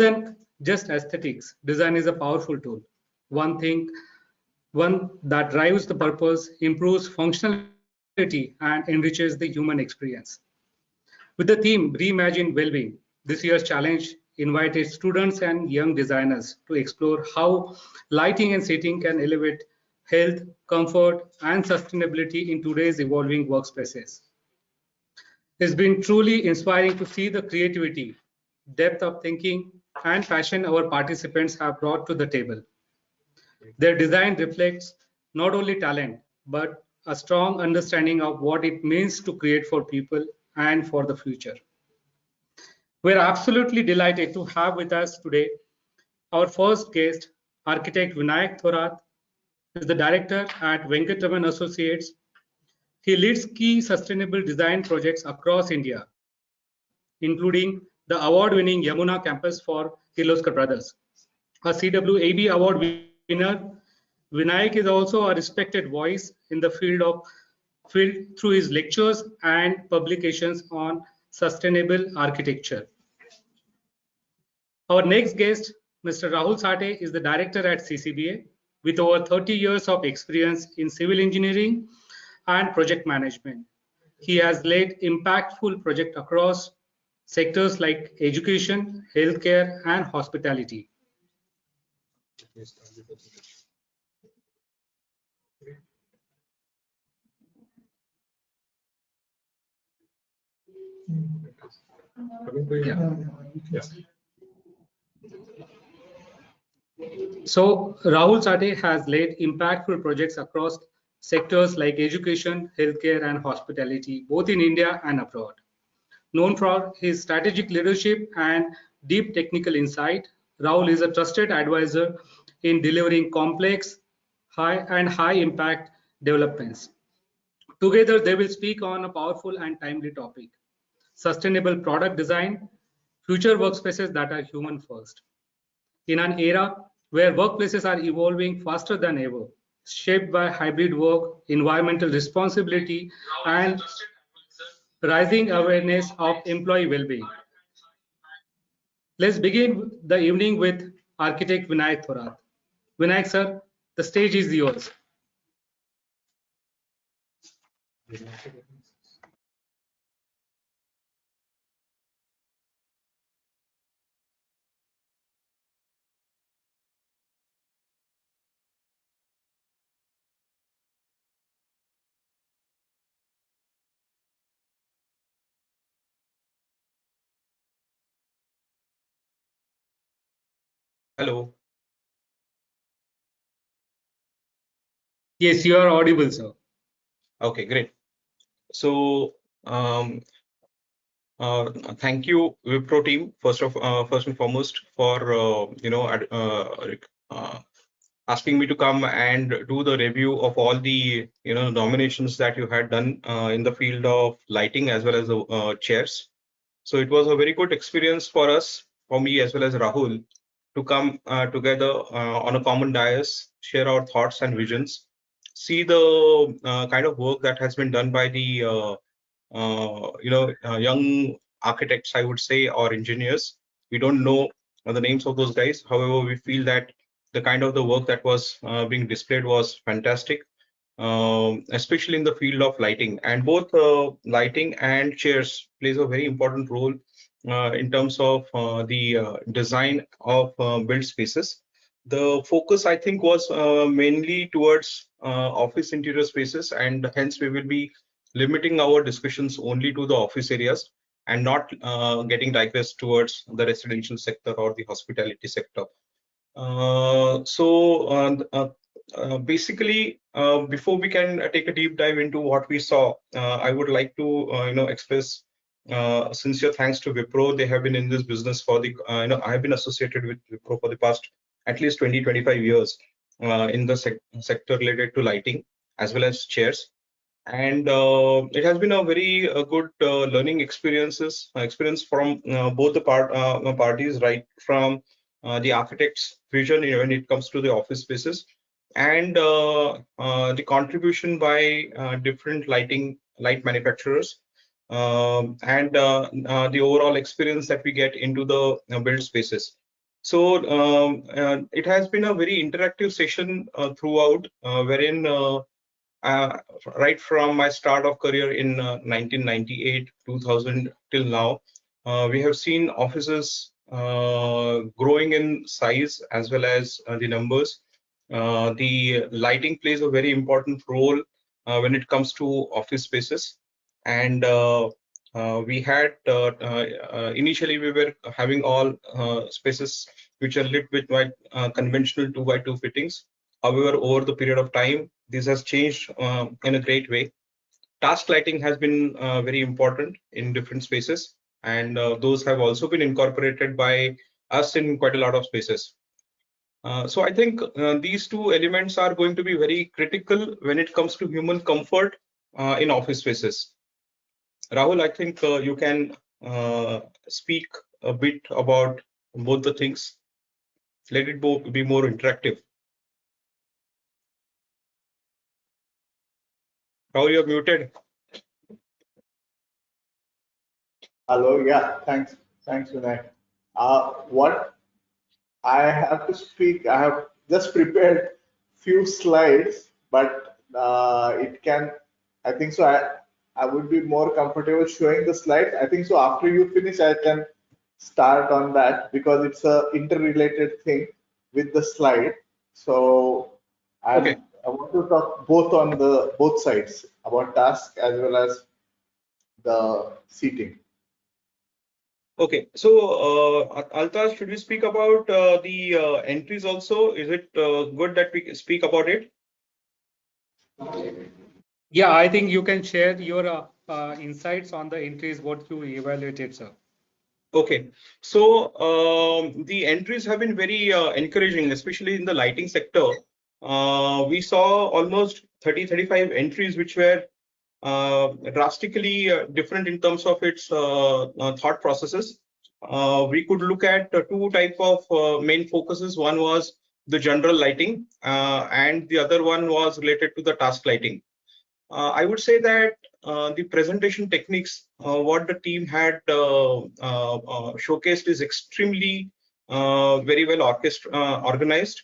than just aesthetics, design is a powerful tool. One that drives the purpose, improves functionality, and enriches the human experience. With the theme Reimagine Wellbeing, this year's challenge invited students and young designers to explore how lighting and seating can elevate health, comfort, and sustainability in today's evolving workspaces. It's been truly inspiring to see the creativity, depth of thinking, and passion our participants have brought to the table. Their design reflects not only talent, but a strong understanding of what it means to create for people and for the future. We're absolutely delighted to have with us today our first guest, architect Vinayak Thorat, is the director at Venkatraman Associates. He leads key sustainable design projects across India, including the award-winning Yamuna campus for Kirloskar Brothers. A CWAB award winner, Vinayak is also a respected voice in the field through his lectures and publications on sustainable architecture. Our next guest, Mr. Rahul Sate, is the director at CCBA with over 30 years of experience in civil engineering and project management. He has led impactful projects across sectors like education, healthcare, and hospitality. So Rahul Sate has led impactful projects across sectors like education, healthcare, and hospitality, both in India and abroad. Known for his strategic leadership and deep technical insight, Rahul is a trusted advisor in delivering complex, high impact developments. Together, they will speak on a powerful and timely topic: sustainable product design, future workspaces that are human first. In an era where workplaces are evolving faster than ever, shaped by hybrid work, environmental responsibility, and rising awareness of employee well-being. Let's begin the evening with architect Vinayak Thorat. Vinayak sir, the stage is yours. Hello. Yes, you are audible, sir. Okay, great. So, thank you, Wipro team, first and foremost, for asking me to come and do the review of all the nominations that you had done in the field of lighting as well as the chairs. So it was a very good experience for us, for me as well as Rahul, to come together on a common dais, share our thoughts and visions, see the kind of work that has been done by the young architects, I would say, or engineers. We don't know the names of those guys. However, we feel that the kind of the work that was being displayed was fantastic, especially in the field of lighting. And both lighting and chairs plays a very important role in terms of the design of built spaces. The focus, I think, was mainly towards office interior spaces, and hence we will be limiting our discussions only to the office areas and not getting digressed towards the residential sector or the hospitality sector. Basically, before we can take a deep dive into what we saw, I would like to express sincere thanks to Wipro. They have been in this business for the I have been associated with Wipro for the past at least 20-25 years in the sector related to lighting as well as chairs. And it has been a very good learning experience from both the parties, right from the architect's vision when it comes to the office spaces, and the contribution by different light manufacturers, and the overall experience that we get into the build spaces. So it has been a very interactive session throughout, wherein uh, right from my start of career in 1998, 2000 till now, we have seen offices growing in size as well as the numbers. The lighting plays a very important role when it comes to office spaces. And we had initially we were having all spaces which are lit with conventional 2 by 2 fittings. However, over the period of time, this has changed in a great way. Task lighting has been very important in different spaces, and those have also been incorporated by us in quite a lot of spaces. So I think these two elements are going to be very critical when it comes to human comfort in office spaces. Rahul, I think you can speak a bit about both the things. Let it be more interactive. Rahul, you're muted. Hello, yeah, thanks, Vinay. What I have to speak, I have just prepared few slides, but it can, I think so. I would be more comfortable showing the slides. I think so. After you finish, I can start on that because it's a interrelated thing with the slide. So Okay. I want to talk both on the both sides about task as well as the seating. Okay, so Altaf, should we speak about the entries also? Is it good that we speak about it? Yeah, I think you can share your insights on the entries, what you evaluated, sir. Okay, so the entries have been very encouraging, especially in the lighting sector. We saw almost 30-35 entries which were drastically different in terms of its thought processes. We could look at two type of main focuses. One was the general lighting, and the other one was related to the task lighting. I would say that the presentation techniques, what the team had showcased is extremely very well organized.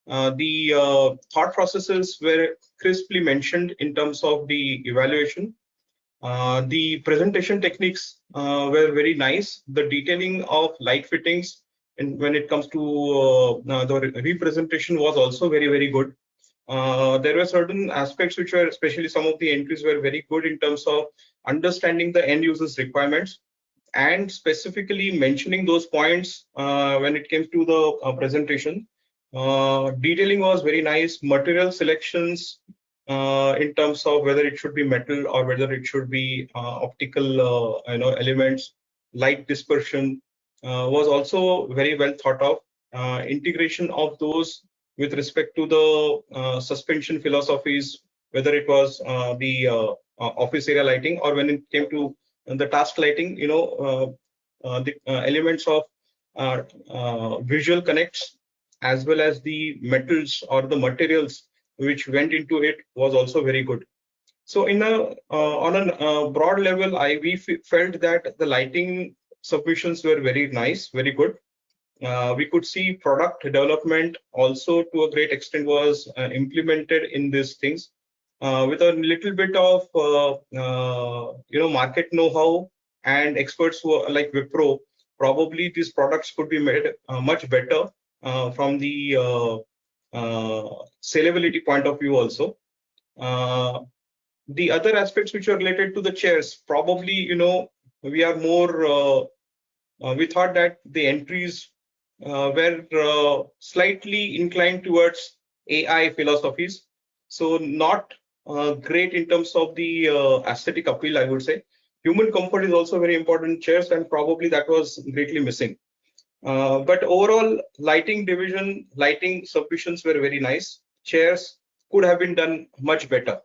The thought processes were crisply mentioned in terms of the evaluation. The presentation techniques were very nice. The detailing of light fittings and when it comes to the representation was also very, very good. There were certain aspects which were, especially some of the entries were very good in terms of understanding the end user's requirements and specifically mentioning those points when it came to the presentation. Detailing was very nice. Material selections in terms of whether it should be metal or whether it should be optical, elements, light dispersion was also very well thought of. Integration of those with respect to the suspension philosophies, whether it was the office area lighting or when it came to the task lighting, the elements of visual connects as well as the metals or the materials which went into it was also very good. So in a on a broad level, we felt that the lighting submissions were very nice, very good. We could see product development also to a great extent was implemented in these things with a little bit of market know-how and experts who are like Wipro. Probably these products could be made much better from the salability point of view also. The other aspects which are related to the chairs, probably we are more we thought that the entries were slightly inclined towards AI philosophies, so not great in terms of the aesthetic appeal, I would say. Human comfort is also very important in chairs, and probably that was greatly missing. But overall, lighting division, lighting submissions were very nice. Chairs could have been done much better.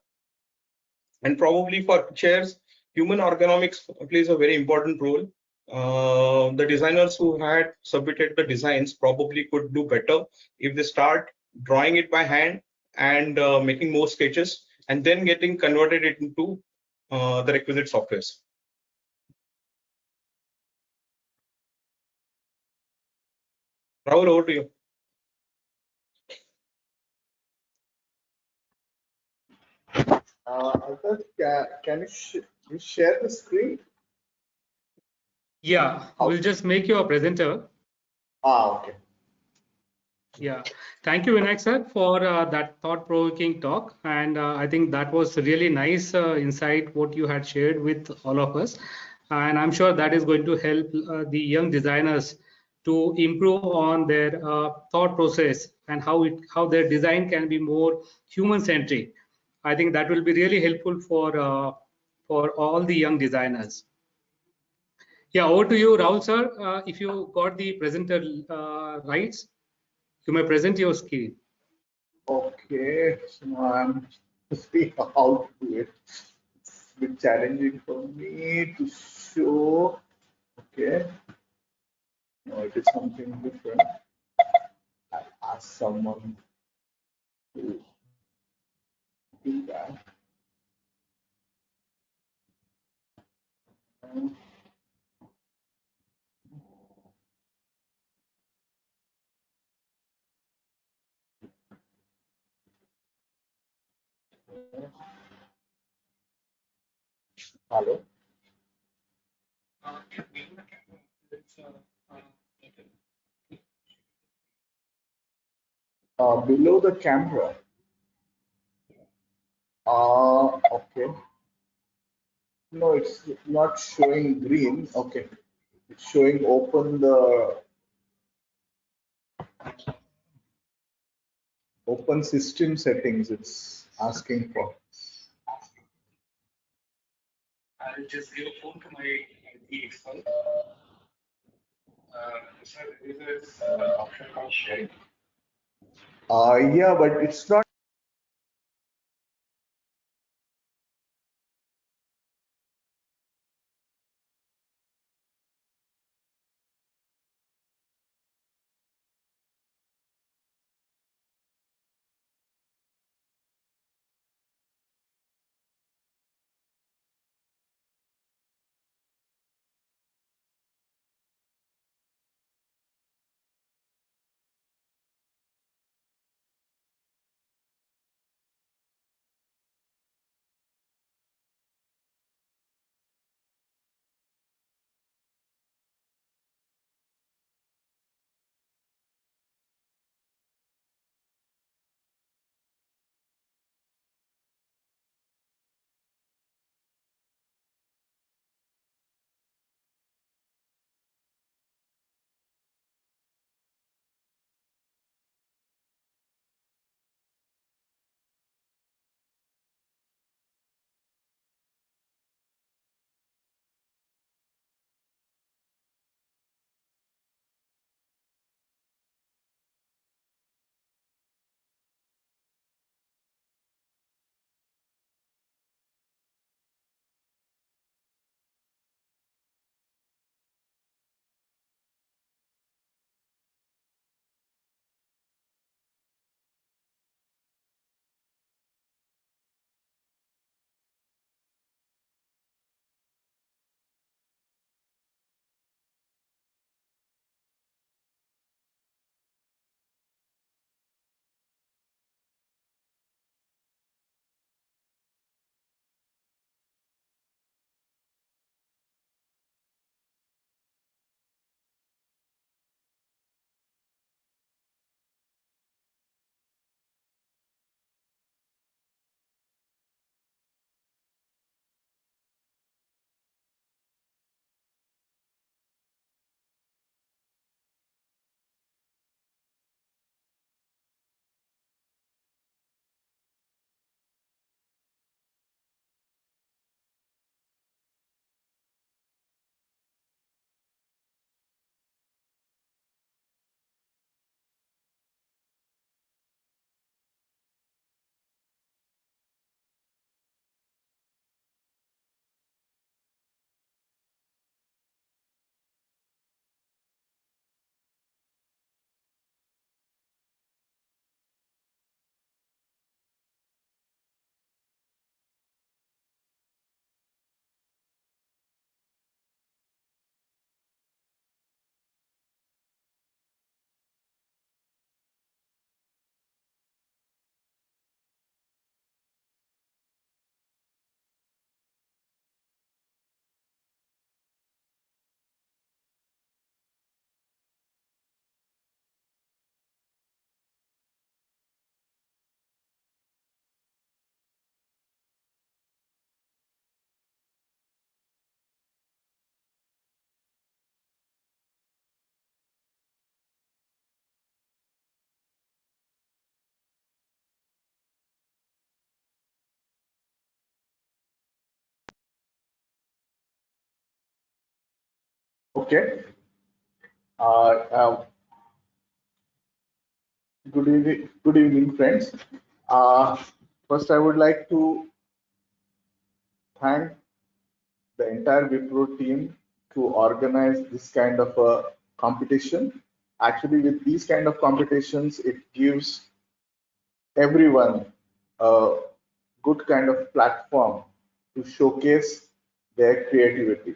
And probably for chairs, human ergonomics plays a very important role. The designers who had submitted the designs probably could do better if they start drawing it by hand and making more sketches and then getting converted it into the requisite softwares. Rahul, over to you. Altaf, can you share the screen? Yeah, How? we'll just make you a presenter. Okay. Yeah, thank you, Vinayak sir, for that thought-provoking talk. And I think that was really nice insight what you had shared with all of us. And I'm sure that is going to help the young designers to improve on their thought process and how their design can be more human-centric. I think that will be really helpful for all the young designers. Yeah, over to you, Rahul sir. If you got the presenter rights, you may present your screen. Okay. So now I'm to see how to do it. It's a bit challenging for me to show. Okay. No, it is something different. I ask someone to do that. Hello. Below the camera. Okay. No, it's not showing green. Okay. It's showing open system settings. It's asking for. I'll just give a phone to my IT expert. Sir, is this option called sharing? Yeah, but it's not Okay. Uh, uh, good evening, friends. Uh, First, I would like to thank the entire Wipro team to organize this kind of a competition. Actually, with these kind of competitions, it gives everyone a good kind of platform to showcase their creativity.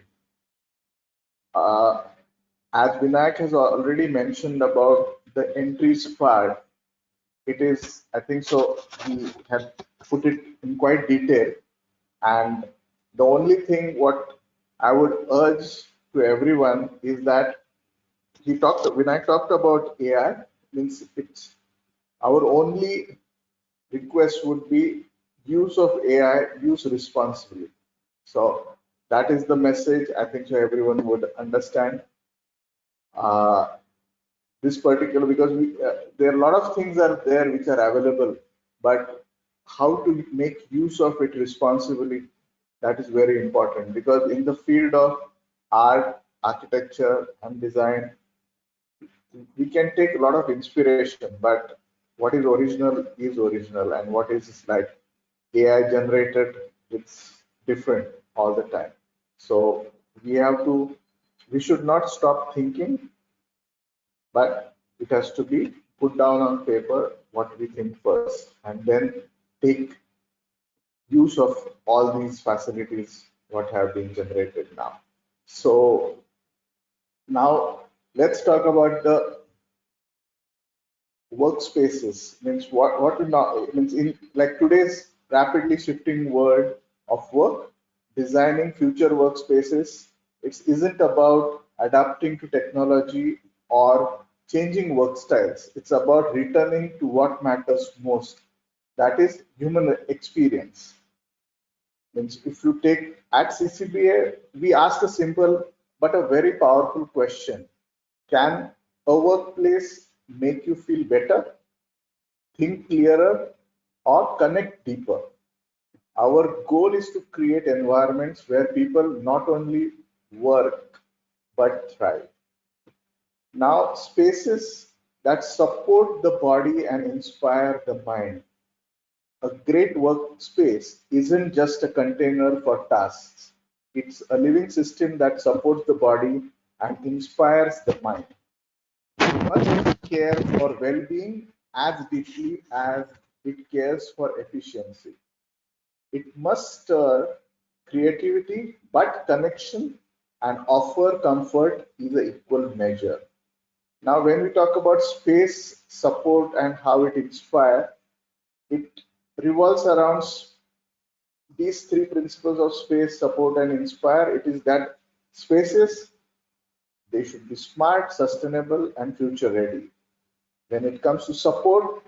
Uh, as Vinayak has already mentioned about the entries part, it is, I think so, he had put it in quite detail. And the only thing what I would urge to everyone is that when I talked about AI, means it's our only request would be use of AI, use responsibly. So that is the message I think so everyone would understand. Uh, this particular because there are a lot of things are there which are available, but how to make use of it responsibly, that is very important, because in the field of art, architecture and design, we can take a lot of inspiration, but what is original, and what is like AI generated, it's different all the time. So we have to, we should not stop thinking, but it has to be put down on paper what we think first, and then take use of all these facilities what have been generated now. So now let's talk about the workspaces. Means what we now means in like today's rapidly shifting world of work, designing future workspaces, it isn't about adapting to technology or changing work styles. It's about returning to what matters most, that is human experience. Means if you take at CCBA, we ask a simple but a very powerful question: can a workplace make you feel better, think clearer, or connect deeper? Our goal is to create environments where people not only work but thrive. Now, spaces that support the body and inspire the mind. A great workspace isn't just a container for tasks, it's a living system that supports the body and inspires the mind. It must care for well being as deeply as it cares for efficiency. It must stir creativity, but connection and offer comfort is an equal measure. Now, when we talk about space, support, and how it inspires, it revolves around these three principles of space, support, and inspire. It is that spaces, they should be smart, sustainable, and future ready. When it comes to support,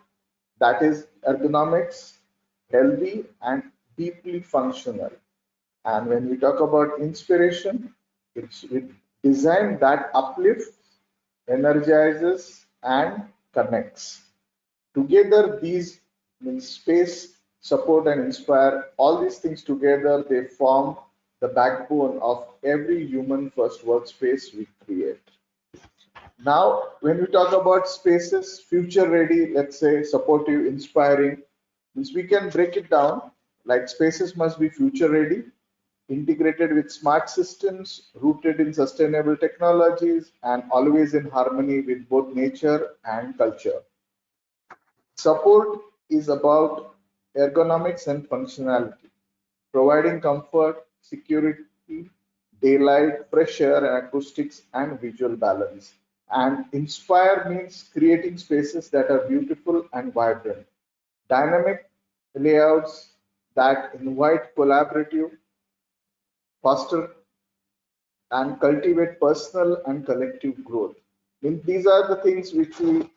that is ergonomics, healthy, and deeply functional. And when we talk about inspiration, it's with design that uplifts, energizes, and connects. Together, these means space, support, and inspire. All these things together, they form the backbone of every human first workspace we create. Now, when we talk about spaces, future ready, let's say supportive, inspiring, means we can break it down like spaces must be future ready, integrated with smart systems, rooted in sustainable technologies, and always in harmony with both nature and culture. Support is about ergonomics and functionality, providing comfort, security, daylight, fresh air, and acoustics and visual balance. And inspire means creating spaces that are beautiful and vibrant, dynamic layouts that invite collaborative, foster, and cultivate personal and collective growth. Means these are the things which we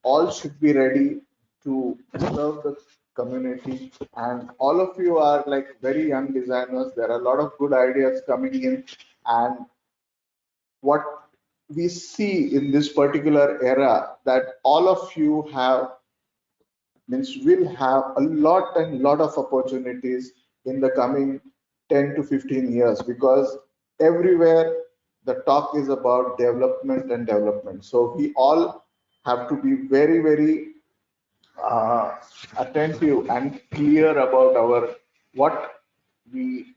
all should be ready to serve the community. And all of you are like very young designers. There are a lot of good ideas coming in, and what we see in this particular era that all of you have means will have a lot of opportunities in the coming 10 to 15 years, because everywhere the talk is about development and development. So we all have to be very, very attentive and clear about our what we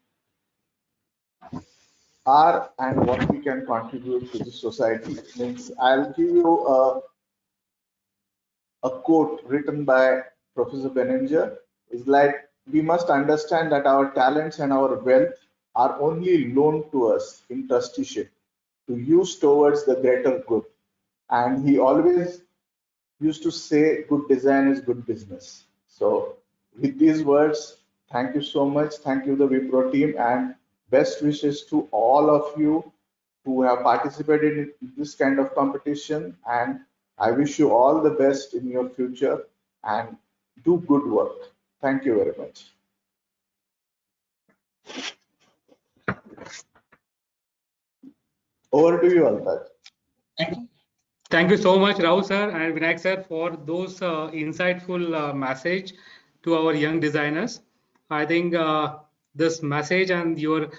are and what we can contribute to the society. Means I'll give you a quote written by Professor Benninger is like, we must understand that our talents and our wealth are only loaned to us in trusteeship to use towards the greater good. And he always used to say, good design is good business. So with these words, thank you so much. Thank you, the Wipro team, and best wishes to all of you who have participated in this kind of competition. And I wish you all the best in your future and do good work. Thank you very much. Over to you, Altaf. Thank you so much, Rao sir and Vinayak sir, for those insightful message to our young designers. I think this message and your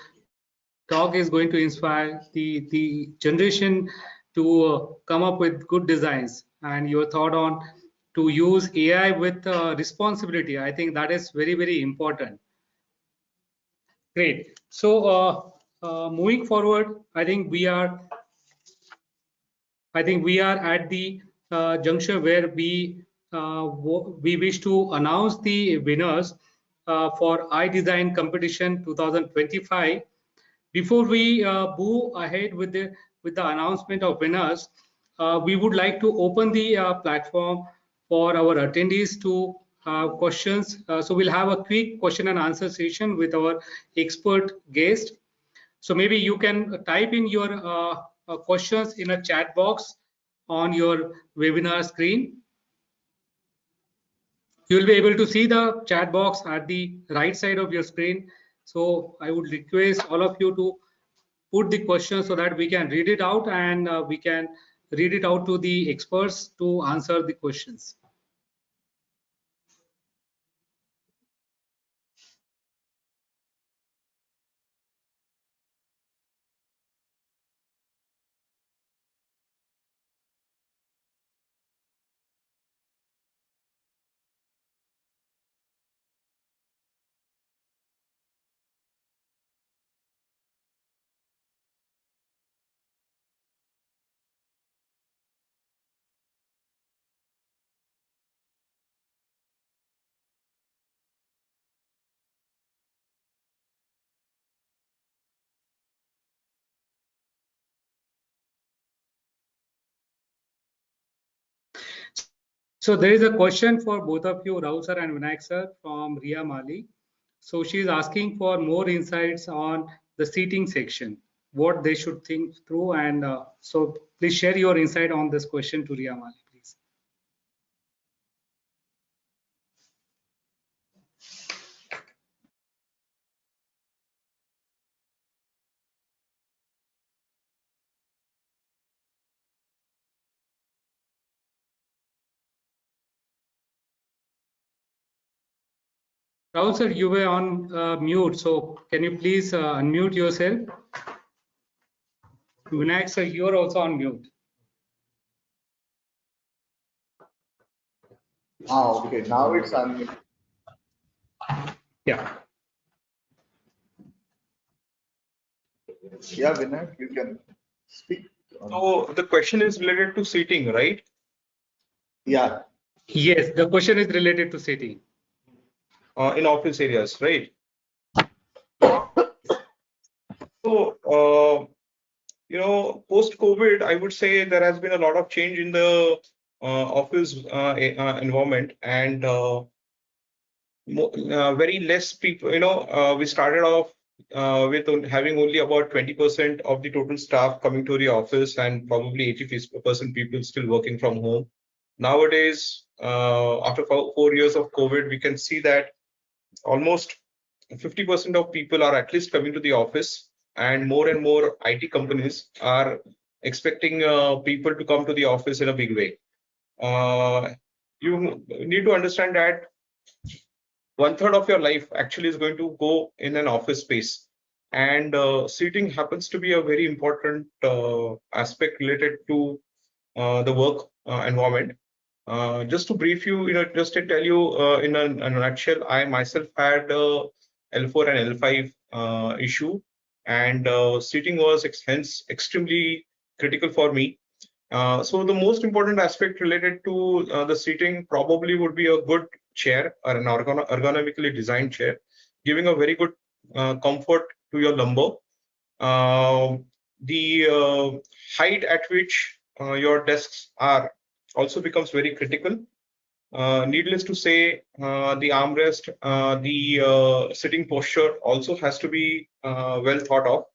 talk is going to inspire the generation to come up with good designs, and your thought on to use AI with responsibility. I think that is very, very important. Great. So moving forward, I think we are at the juncture where we wish to announce the winners for iDesign competition 2025. Before we move ahead with the announcement of winners, we would like to open the platform for our attendees to questions. So we'll have a quick question and answer session with our expert guest. So maybe you can type in your questions in a chat box on your webinar screen. You'll be able to see the chat box at the right side of your screen. So I would request all of you to put the question so that we can read it out, and we can read it out to the experts to answer the questions. So there is a question for both of you, Rao sir and Vinayak sir, from Ria Mali. So she is asking for more insights on the seating section, what they should think through. And so please share your insight on this question to Ria Mali, please. Rahul sir, you were on mute, so can you please unmute yourself? Vinayak sir, you are also on mute. Okay, now it's unmuted. Yeah. Yeah, Vinay, you can speak. So the question is related to seating, right? Yeah. Yes, the question is related to seating. In office areas, right? So, post-COVID, I would say there has been a lot of change in the office environment, and very less people. We started off with having only about 20% of the total staff coming to the office, and probably 80% people still working from home. Nowadays, after 4 years of COVID, we can see that almost 50% of people are at least coming to the office, and more IT companies are expecting people to come to the office in a big way. You need to understand that 1/3 of your life actually is going to go in an office space. And seating happens to be a very important aspect related to the work environment. Just to brief you, just to tell you in a nutshell, I myself had L4 and L5 issue, and seating was hence extremely critical for me. So the most important aspect related to the seating probably would be a good chair or an ergonomically designed chair, giving a very good comfort to your lumbar. The height at which your desks are also becomes very critical. Needless to say, the armrest, the sitting posture also has to be well thought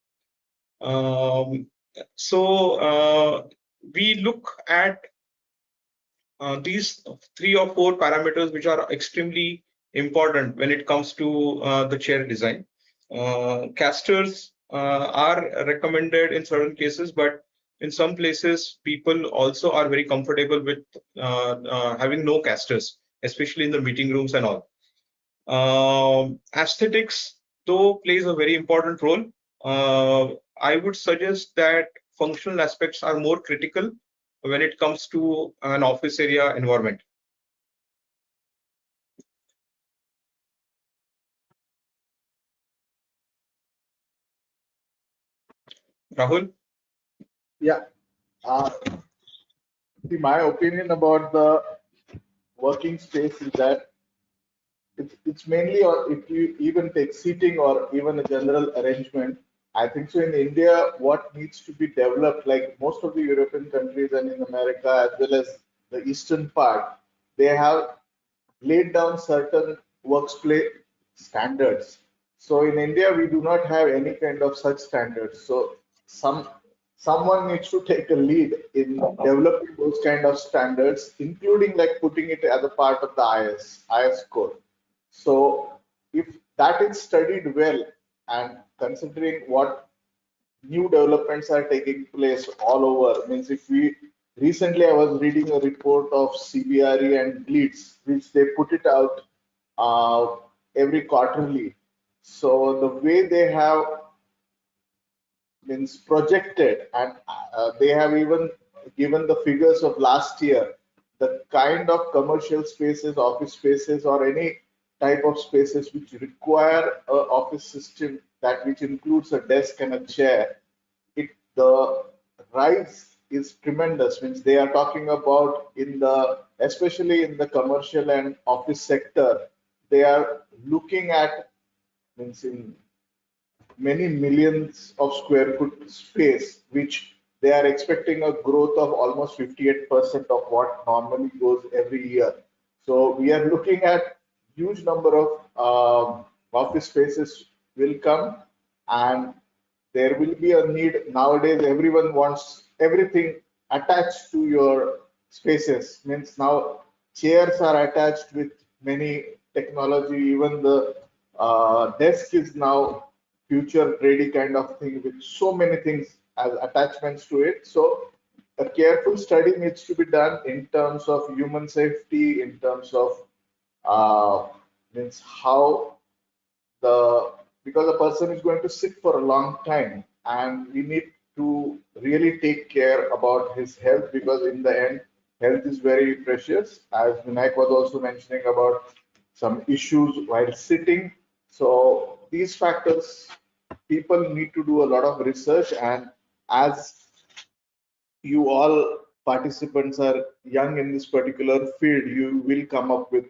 of. So we look at these 3 or 4 parameters which are extremely important when it comes to the chair design. Casters are recommended in certain cases, but in some places people also are very comfortable with having no casters, especially in the meeting rooms and all. Aesthetics though plays a very important role. I would suggest that functional aspects are more critical when it comes to an office area environment. Rahul? Yeah. My opinion about the working space is that it's mainly, or if you even take seating or even a general arrangement, I think so in India, what needs to be developed, like most of the European countries and in America, as well as the eastern part, they have laid down certain workplace standards. So in India, we do not have any kind of such standards. So someone needs to take a lead in developing those kind of standards, including like putting it as a part of the IS code. So if that is studied well, and considering what new developments are taking place all over, means if we recently I was reading a report of CBRE and GLEADS, which they put it out every quarterly. So the way they have means projected, and they have even given the figures of last year, the kind of commercial spaces, office spaces, or any type of spaces which require a office system that which includes a desk and a chair, the rise is tremendous. Means they are talking about in the, especially in the commercial and office sector, they are looking at, means in many millions of square foot space, which they are expecting a growth of almost 58% of what normally goes every year. So we are looking at huge number of office spaces will come, and there will be a need. Nowadays everyone wants everything attached to your spaces. Means now chairs are attached with many technology. Even the desk is now future ready kind of thing, with so many things as attachments to it. So a careful study needs to be done in terms of human safety, in terms of means how the, because a person is going to sit for a long time, and we need to really take care about his health, because in the end health is very precious, as Vinayak was also mentioning about some issues while sitting. So these factors, people need to do a lot of research, and as you all participants are young in this particular field, you will come up with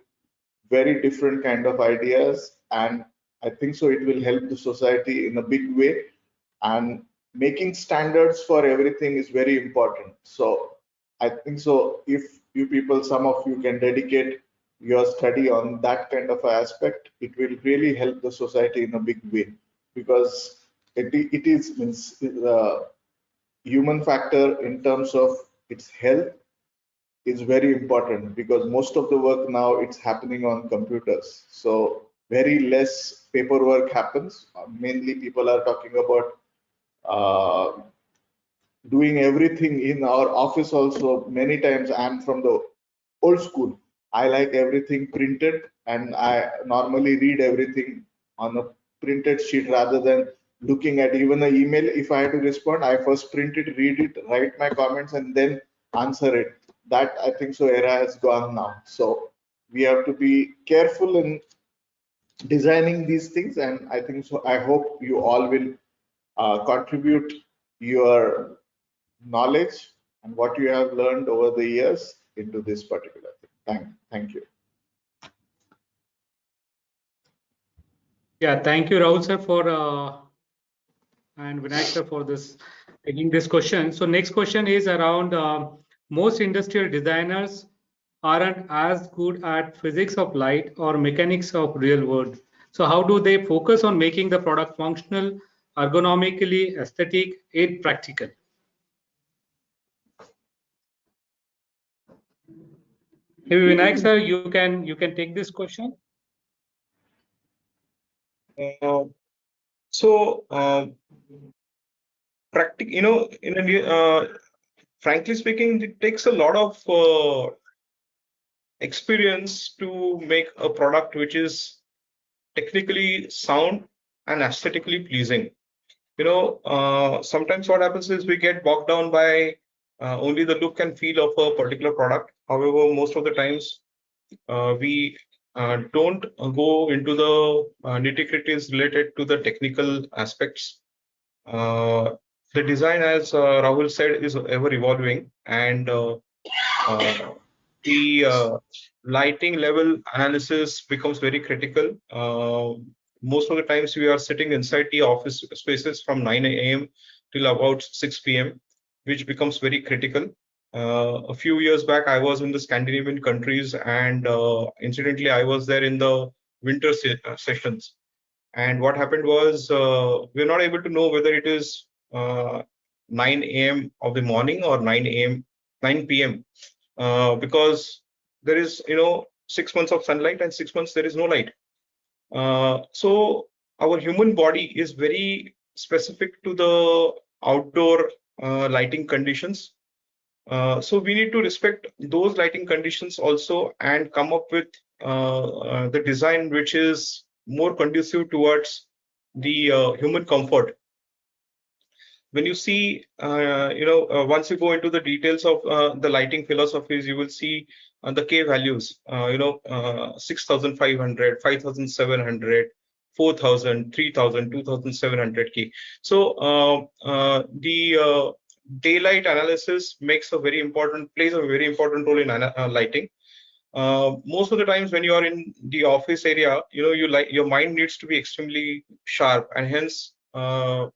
very different kind of ideas, and I think so it will help the society in a big way. And making standards for everything is very important. So I think so if you people, some of you can dedicate your study on that kind of aspect, it will really help the society in a big way, because it is means human factor in terms of its health is very important, because most of the work now it's happening on computers. So very less paperwork happens. Mainly people are talking about uh, doing everything in our office also. Many times I'm from the old school. I like everything printed, and I normally read everything on a printed sheet rather than looking at even an email. If I have to respond, I first print it, read it, write my comments, and then answer it. That I think so era has gone now. So we have to be careful in designing these things, and I think so. I hope you all will contribute your knowledge and what you have learned over the years into this particular thing. Thank you. Yeah, thank you, Rahul sir, for and Vinayak sir for this taking this question. So next question is around most industrial designers aren't as good at physics of light or mechanics of real world. So how do they focus on making the product functional, ergonomically, aesthetic, and practical? Maybe Vinayak sir, you can take this question. Uh, so, you know, frankly speaking, it takes a lot of experience to make a product which is technically sound and aesthetically pleasing. Sometimes what happens is we get bogged down by only the look and feel of a particular product. However, most of the times we don't go into the nitty-gritties related to the technical aspects. The design, as Rahul said, is ever evolving, and the lighting level analysis becomes very critical. Most of the times we are sitting inside the office spaces from 9 a.m. till about 6 p.m., which becomes very critical. A few years back, I was in the Scandinavian countries, and incidentally, I was there in the winter sessions. And what happened was we're not able to know whether it is 9 a.m. of the morning or 9 p.m. Because there is 6 months of sunlight and 6 months there is no light. So our human body is very specific to the outdoor lighting conditions. So we need to respect those lighting conditions also and come up with the design which is more conducive towards the human comfort. When you see, once you go into the details of the lighting philosophies, you will see the K values, 6,500, 5,700, 4,000, 3,000, 2,700 K. So the daylight analysis plays a very important role in lighting. Most of the times when you are in the office area, your mind needs to be extremely sharp, and hence the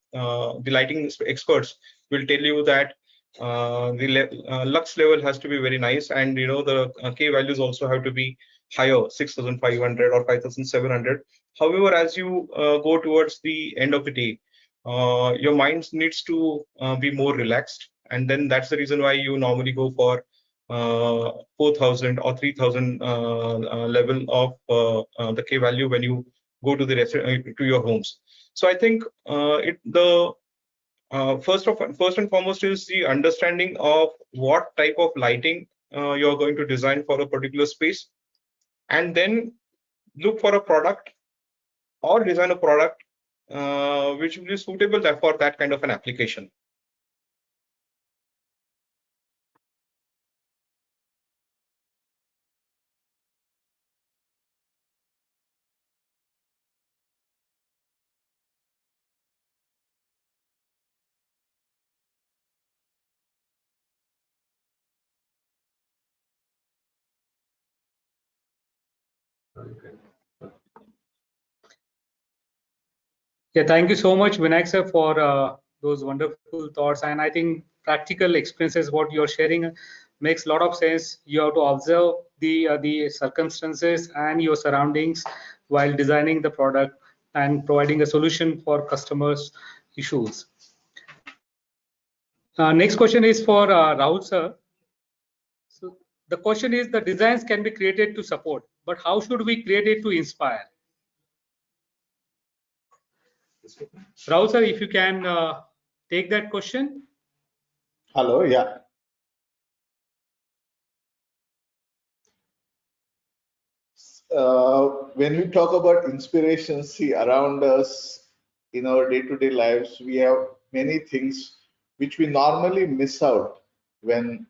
lighting experts will tell you that the lux level has to be very nice, and the K values also have to be higher, 6,500 or 5,700. However, as you go towards the end of the day, your mind needs to be more relaxed, and then that's the reason why you normally go for 4,000 or 3,000 level of the K value when you go to to your homes. So I think first and foremost is the understanding of what type of lighting you're going to design for a particular space, and then look for a product or design a product which will be suitable for that kind of an application. Yeah, thank you so much, Vinayak sir, for those wonderful thoughts. And I think practical experiences, what you're sharing, makes a lot of sense. You have to observe the circumstances and your surroundings while designing the product and providing a solution for customers' issues. Next question is for Rahul sir. So the question is, the designs can be created to support, but how should we create it to inspire? Rahul sir, if you can take that question. Hello, yeah. When we talk about inspiration, see around us, in our day-to-day lives, we have many things which we normally miss out when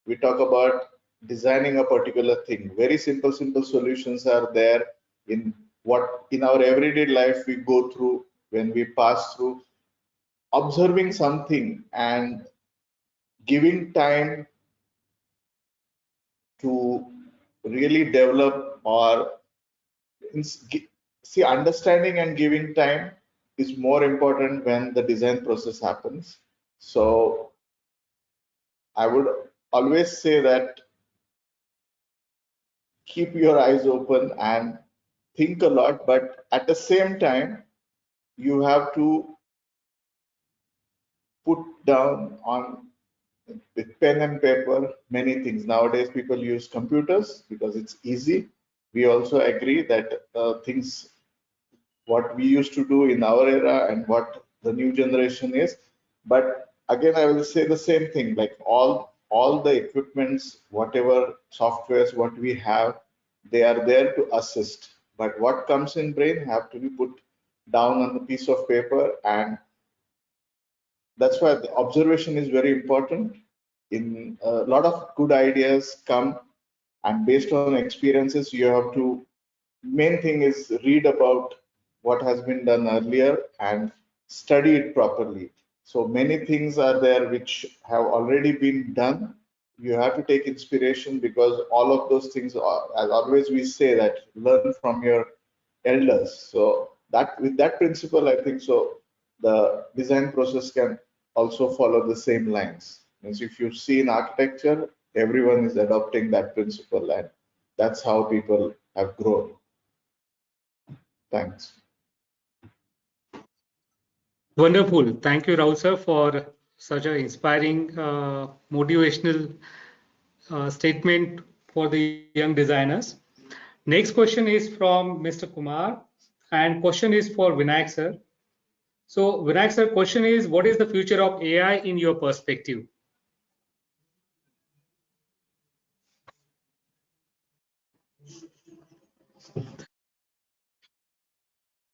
we talk about designing a particular thing. Very simple solutions are there in what in our everyday life we go through when we pass through. Observing something and giving time to really develop or see, understanding and giving time is more important when the design process happens. So I would always say that keep your eyes open and think a lot, but at the same time, you have to put down on with pen and paper many things. Nowadays, people use computers because it's easy. We also agree that things what we used to do in our era and what the new generation is. But again, I will say the same thing, like all the equipments, whatever softwares, what we have, they are there to assist. But what comes in brain have to be put down on the piece of paper, and that's why the observation is very important. In a lot of good ideas come, and based on experiences, you have to main thing is read about what has been done earlier and study it properly. So many things are there which have already been done. You have to take inspiration because all of those things are, as always we say that learn from your elders. So that with that principle, I think so the design process can also follow the same lines. Means if you see in architecture, everyone is adopting that principle, and that's how people have grown. Thanks. Wonderful. Thank you, Rahul sir, for such an inspiring, motivational statement for the young designers. Next question is from Mr. Kumar, and question is for Vinayak sir. So, Vinayak sir, question is, what is the future of AI in your perspective?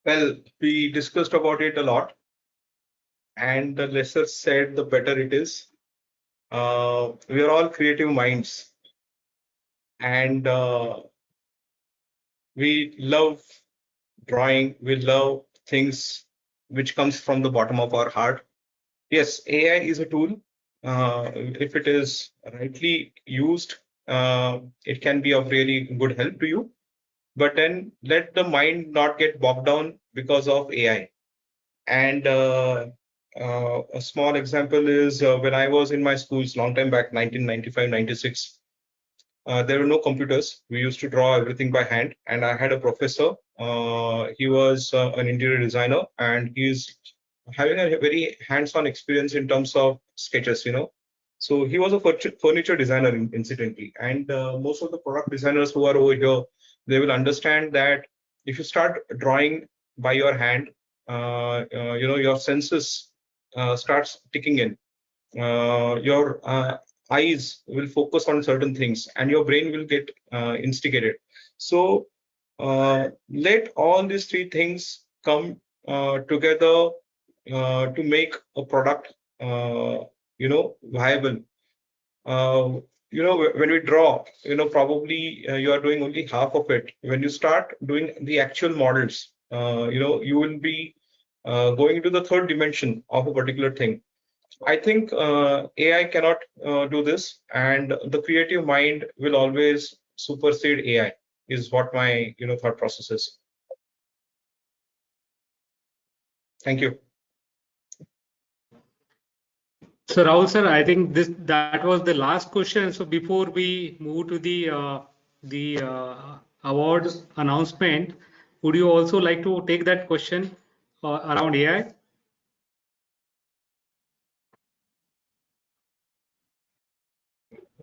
Well, we discussed about it a lot, and the lesser said, the better it is. We are all creative minds, and we love drawing. We love things which comes from the bottom of our heart. Yes, AI is a tool. If it is rightly used, it can be of really good help to you. But then let the mind not get bogged down because of AI. And a small example is when I was in my schools long time back, 1995, 96. There were no computers. We used to draw everything by hand. And I had a professor. He was an interior designer, and he's having a very hands-on experience in terms of sketches, So he was a furniture designer, incidentally. And most of the product designers who are over here, they will understand that if you start drawing by your hand, your senses starts ticking in. Your eyes will focus on certain things and your brain will get instigated. So let all these three things come together to make a product viable. When we draw, probably you are doing only half of it. When you start doing the actual models, you will be going to the third dimension of a particular thing. I think AI cannot do this, and the creative mind will always supersede AI. Is what my thought process is. Thank you. So, Rahul sir, I think that was the last question. So, before we move to the awards announcement, would you also like to take that question around AI?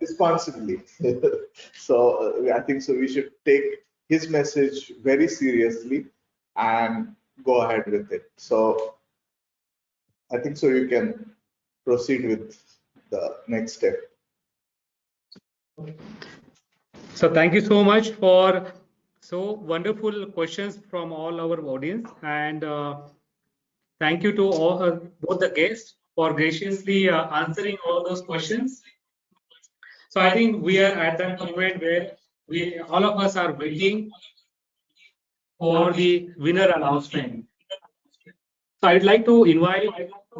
Responsibly. So I think so we should take his message very seriously and go ahead with it. So I think so you can proceed with the next step. So, thank you so much for so wonderful questions from all our audience, and Thank you to all, both the guests for graciously answering all those questions. So I think we are at that moment where we all of us are waiting for the winner announcement. So I'd like to invite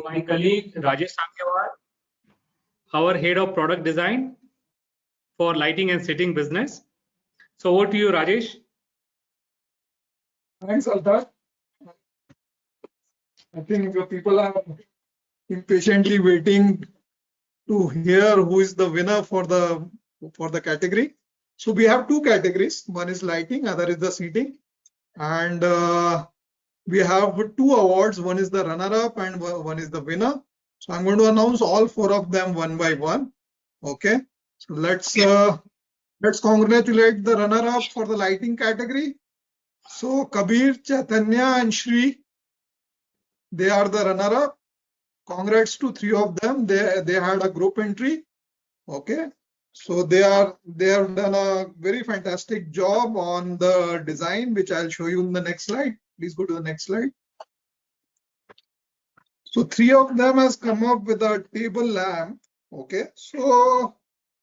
my colleague Rajesh Sakyawar, our head of product design for lighting and seating business. So over to you, Rajesh. Thanks, Altaf. I think the people are impatiently waiting to hear who is the winner for the category. So we have two categories. One is lighting, other is the seating, and we have two awards. One is the runner-up and one is the winner. So I'm going to announce all four of them one by one. Okay. So let's congratulate the runner-up for the lighting category. So Kabir, Chaitanya, and Shri, they are the runner-up. Congrats to three of them. They had a group entry. Okay. So they have done a very fantastic job on the design, which I'll show you in the next slide. Please go to the next slide. So three of them has come up with a table lamp. Okay. So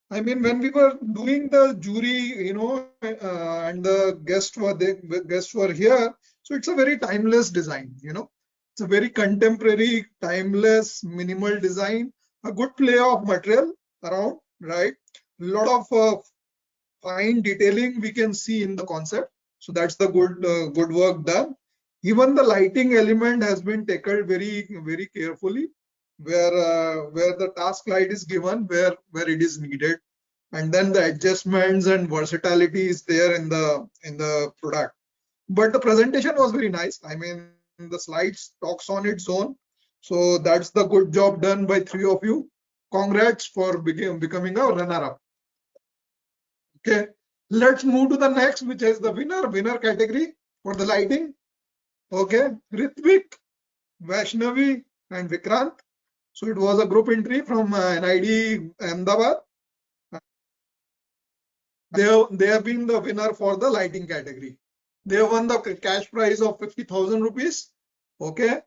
I mean, when we were doing the jury, and the guests were here. So it's a very timeless design. It's a very contemporary, timeless, minimal design. A good play of material around, right? A lot of fine detailing we can see in the concept. So that's the good work done. Even the lighting element has been tackled very, very carefully, where the task light is given where it is needed, and then the adjustments and versatility is there in the product. But the presentation was very nice. I mean, the slides talks on its own. So that's the good job done by three of you. Congrats for becoming a runner-up. Okay, let's move to the next, which is the winner category for the lighting. Okay, Ritvik, Vaishnavi, and Vikrant. So it was a group entry from NID Ahmedabad. They have been the winner for the lighting category. They have won the cash prize of 50,000 rupees. Okay,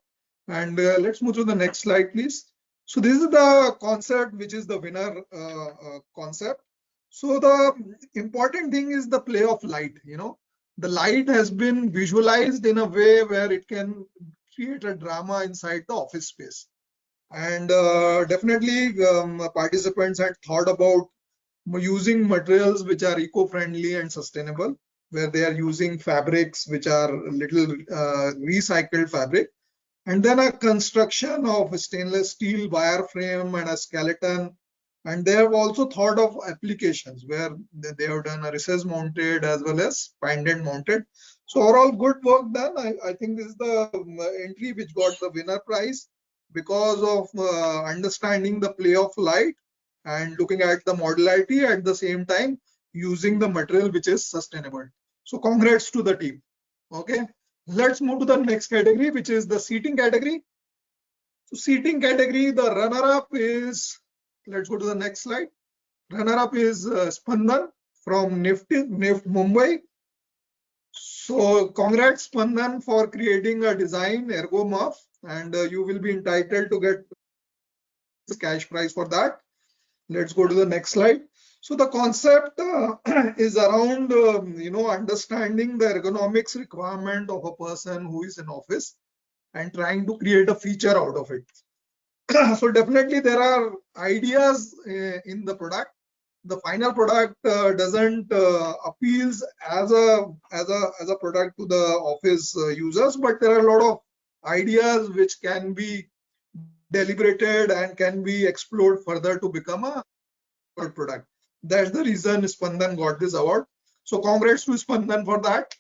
and let's move to the next slide, please. So this is the concept, which is the winner concept. So the important thing is the play of light. The light has been visualized in a way where it can create a drama inside the office space. And definitely participants had thought about using materials which are eco-friendly and sustainable, where they are using fabrics which are little recycled fabric, and then a construction of a stainless steel wire frame and a skeleton. And they have also thought of applications where they have done a recess mounted as well as pendant mounted. So overall good work done. I think this is the entry which got the winner prize because of understanding the play of light and looking at the modularity at the same time using the material which is sustainable. So congrats to the team. Okay, let's move to the next category, which is the seating category. So seating category, the runner-up is, let's go to the next slide. Runner-up is Spandan from NIFT Mumbai. So congrats Spandan for creating a design ergo muff, and you will be entitled to get cash prize for that. Let's go to the next slide. So the concept is around understanding the ergonomics requirement of a person who is in office and trying to create a feature out of it. So definitely there are ideas in the product. The final product doesn't appeals as a product to the office users, but there are a lot of ideas which can be deliberated and can be explored further to become a product. That's the reason Spandan got this award. So congrats to Spandan for that.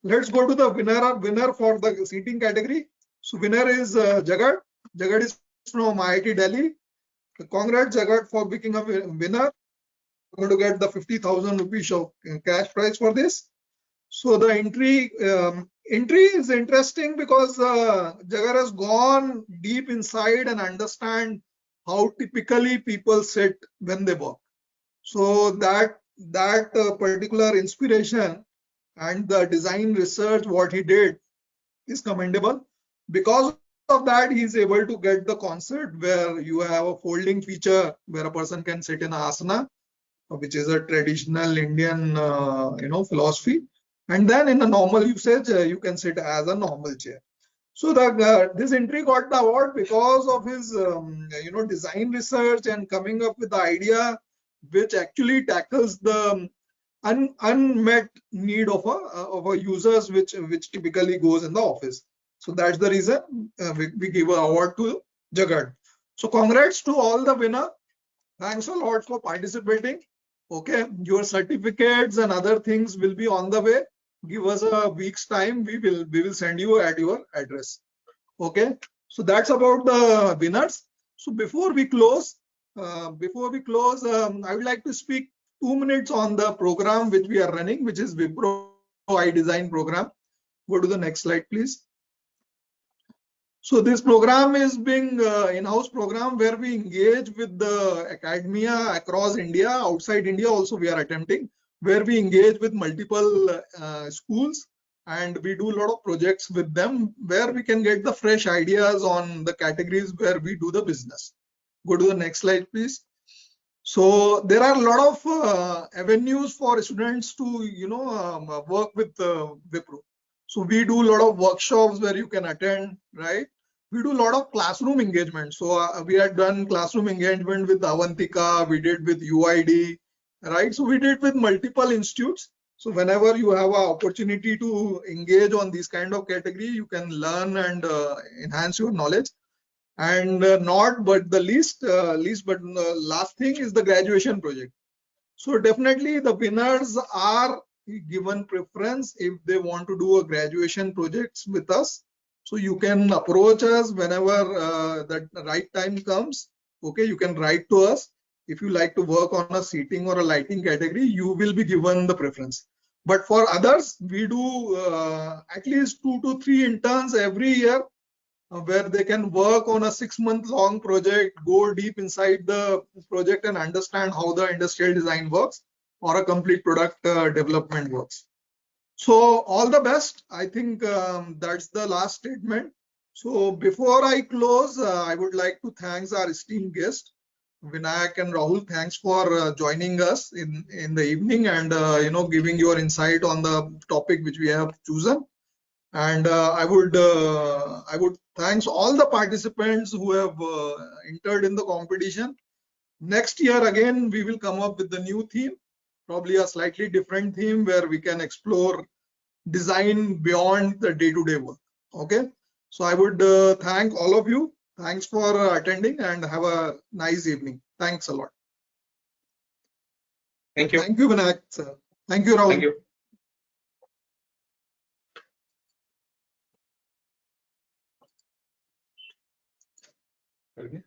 Let's go to the winner for the seating category. So winner is Jagat. Jagat is from IIT Delhi. Congrats Jagat for becoming a winner. We're going to get the 50,000 rupees of cash prize for this. So the entry is interesting because Jagat has gone deep inside and understand how typically people sit when they work. So that particular inspiration and the design research what he did is commendable. Because of that, he's able to get the concept where you have a folding feature where a person can sit in asana, which is a traditional Indian, philosophy. And then in a normal usage, you can sit as a normal chair. So this entry got the award because of his, design research and coming up with the idea which actually tackles the unmet need of a users which typically goes in the office. So that's the reason we give an award to Jagat. So congrats to all the winner. Thanks a lot for participating. Okay, your certificates and other things will be on the way. Give us a week's time. We will send you at your address. Okay, so that's about the winners. So before we close, I would like to speak 2 minutes on the program which we are running, which is Wipro iDesign program. Go to the next slide, please. So this program is being in-house program where we engage with the academia across India, outside India also we are attempting, where we engage with multiple schools and we do a lot of projects with them where we can get the fresh ideas on the categories where we do the business. Go to the next slide, please. So there are a lot of avenues for students to, work with Wipro. So we do a lot of workshops where you can attend, right? We do a lot of classroom engagement. So we had done classroom engagement with Avantika, we did with UID, right? So we did with multiple institutes. So whenever you have an opportunity to engage on this kind of category, you can learn and enhance your knowledge. And not but the least but last thing is the graduation project. So definitely the winners are given preference if they want to do a graduation projects with us. So you can approach us whenever the right time comes. Okay, you can write to us. If you like to work on a seating or a lighting category, you will be given the preference. But for others, we do at least 2 to 3 interns every year where they can work on a 6-month long project, go deep inside the project and understand how the industrial design works or a complete product development works. So all the best. I think that's the last statement. So before I close, I would like to thank our esteemed guest, Vinayak and Rahul. Thanks for joining us in the evening and giving your insight on the topic which we have chosen. And I would thanks all the participants who have entered in the competition. Next year again we will come up with the new theme, probably a slightly different theme where we can explore design beyond the day-to-day work. Okay, so I would thank all of you. Thanks for attending and have a nice evening. Thanks a lot. Thank you. Thank you, Vinayak sir. Thank you, Rahul. Thank you. Okay.